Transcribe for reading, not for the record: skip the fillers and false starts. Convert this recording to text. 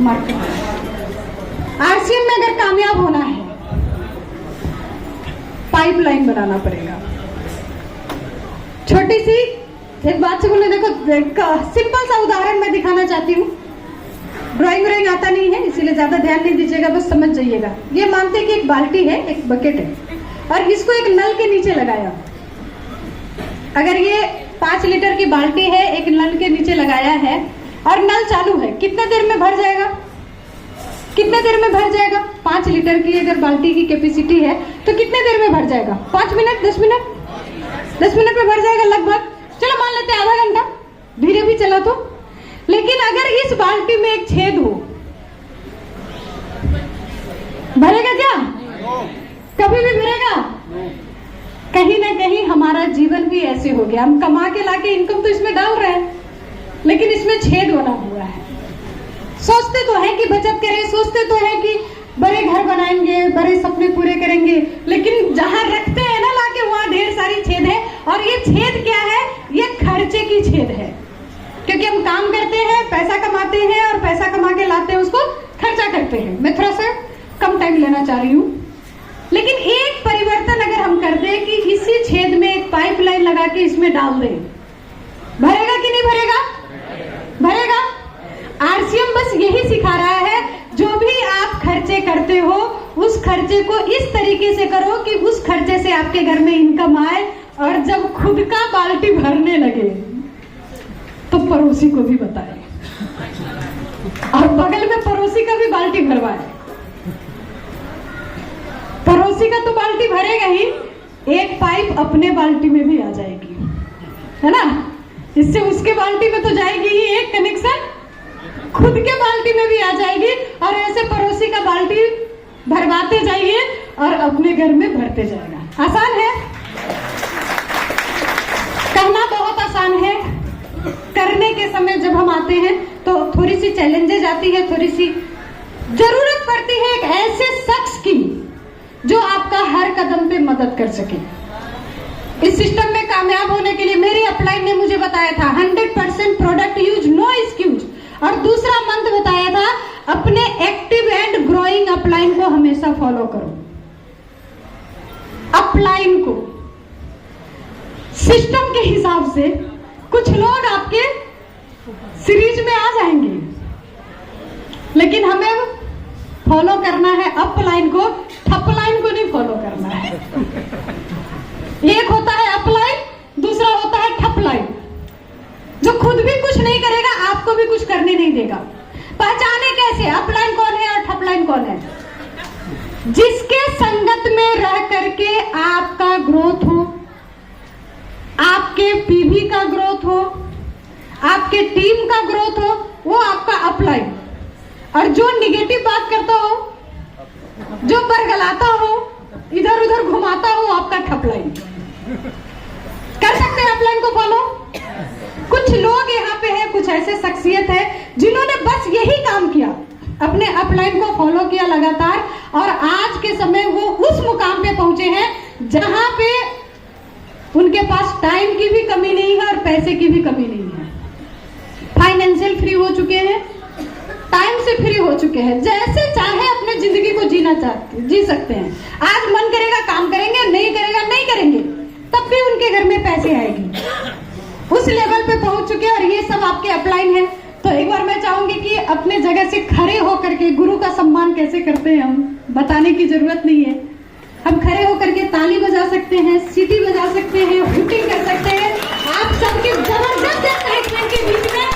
Mark करना। RCM में अगर कामयाब होना है, पाइपलाइन बनाना पड़ेगा। छोटी सी एक बात से बोले, देखो सिंपल सा उदाहरण मैं दिखाना चाहती हूँ। ड्राइंग आता नहीं है इसीलिए ज्यादा ध्यान नहीं दीजिएगा, बस समझ जाइएगा। ये मानते हैं कि एक बाल्टी है, एक बकेट है, और इसको एक नल के नीचे लगाया। अगर ये 5 लीटर की बाल्टी है, एक नल के नीचे लगाया है और नल चालू है, कितने देर में भर जाएगा? कितने देर में भर जाएगा? 5 लीटर की अगर बाल्टी की कैपेसिटी है तो कितने देर में भर जाएगा? 5 मिनट, 10 मिनट, 10 मिनट में भर जाएगा लगभग। चलो मान लेते हैं आधा घंटा, धीरे भी चला तो। लेकिन अगर इस बाल्टी में एक छेद हो, भरेगा क्या? कभी भी भरेगा? कहीं ना कहीं हमारा जीवन भी ऐसे हो गया। हम कमा के लाके इनकम तो इसमें डाल रहे हैं, लेकिन इसमें छेद बना हुआ है। सोचते तो है कि बचत करें, सोचते तो है कि बड़े घर बनाएंगे, बड़े सपने पूरे करेंगे, लेकिन जहां रखते हैं ना लाके, वहां ढेर सारी छेद है। और ये छेद क्या है? ये खर्चे की छेद है। क्योंकि हम काम करते हैं, पैसा कमाते हैं, और पैसा कमा के लाते हैं, उसको खर्चा करते हैं। मैं थोड़ा सा कम टाइम लेना चाह रही हूँ, लेकिन एक परिवर्तन अगर हम कर दें कि इसी छेद में एक पाइपलाइन लगा के इसमें डाल दें, भरेगा कि नहीं भरेगा? भरेगा। आरसीएम बस यही सिखा रहा है, जो भी आप खर्चे करते हो उस खर्चे को इस तरीके से करो कि उस खर्चे से आपके घर में इनकम आए, और जब खुद का बाल्टी भरने लगे तो पड़ोसी को भी बताए, और बगल में पड़ोसी का भी बाल्टी भरवाए। पड़ोसी का तो बाल्टी भरेगा ही, एक पाइप अपने बाल्टी में भी आ जाएगी, है ना? इससे उसके बाल्टी में तो जाएगी ही, एक कनेक्शन खुद के बाल्टी में भी आ जाएगी, और ऐसे पड़ोसी का बाल्टी भरवाते जाइए और अपने घर में भरते जाएगा। आसान है? कहना बहुत आसान है, करने के समय जब हम आते हैं तो थोड़ी सी चैलेंजेस आती है, थोड़ी सी जरूरत पड़ती है एक ऐसे शख्स की जो आपका हर कदम पे मदद कर सके। इस सिस्टम में कामयाब होने के लिए मेरी अपलाइन ने मुझे बताया था 100% प्रोडक्ट यूज, नो एक्सक्यूज। और दूसरा मंत्र बताया था, अपने एक्टिव एंड ग्रोइंग अपलाइन को हमेशा फॉलो करो। अपलाइन को सिस्टम के हिसाब से कुछ लोग आपके सीरीज में आ जाएंगे, लेकिन हमें फॉलो करना है अपलाइन को, ठपलाइन को नहीं फॉलो करना है। एक होता है अपलाइन, दूसरा होता है ठपलाइन, जो खुद भी कुछ नहीं करेगा, आपको भी कुछ करने नहीं देगा। पहचाने कैसे अपलाइन कौन है और ठपलाइन कौन है? जिसके संगत में रह करके आपका ग्रोथ हो, आपके पीवी का ग्रोथ हो, आपके टीम का ग्रोथ हो, वो आपका अपलाइन। और जो निगेटिव बात करता हो, जो बरगलाता हो, इधर उधर घुमाता हो, आपका ठपलाइन। कर सकते हैं अपलाइन को फॉलो? कुछ लोग यहाँ पे हैं, कुछ ऐसे शख्सियत है जिन्होंने बस यही काम किया, अपने अपलाइन को फॉलो किया लगातार, और आज के समय वो उस मुकाम पे पहुंचे हैं जहां पे उनके पास टाइम की भी कमी नहीं है और पैसे की भी कमी नहीं है। फाइनेंशियल फ्री हो चुके हैं, टाइम से फ्री हो चुके हैं, जैसे चाहे अपने जिंदगी को जी सकते हैं। आज मन करेगा काम करेंगे, नहीं करेगा नहीं करेंगे, तब भी उनके घर में पैसे आएगी। उस लेवल पे पहुंच चुके हैं, और ये सब आपके अपलाइन है। तो एक बार मैं चाहूंगी कि अपने जगह से खड़े होकर के गुरु का सम्मान कैसे करते हैं हम बताने की जरूरत नहीं है। हम खड़े होकर के ताली बजा सकते हैं, सीटी बजा सकते हैं, हुटिंग कर सकते हैं। आप सबके जबरदस्त एक्साइटमेंट के बीच में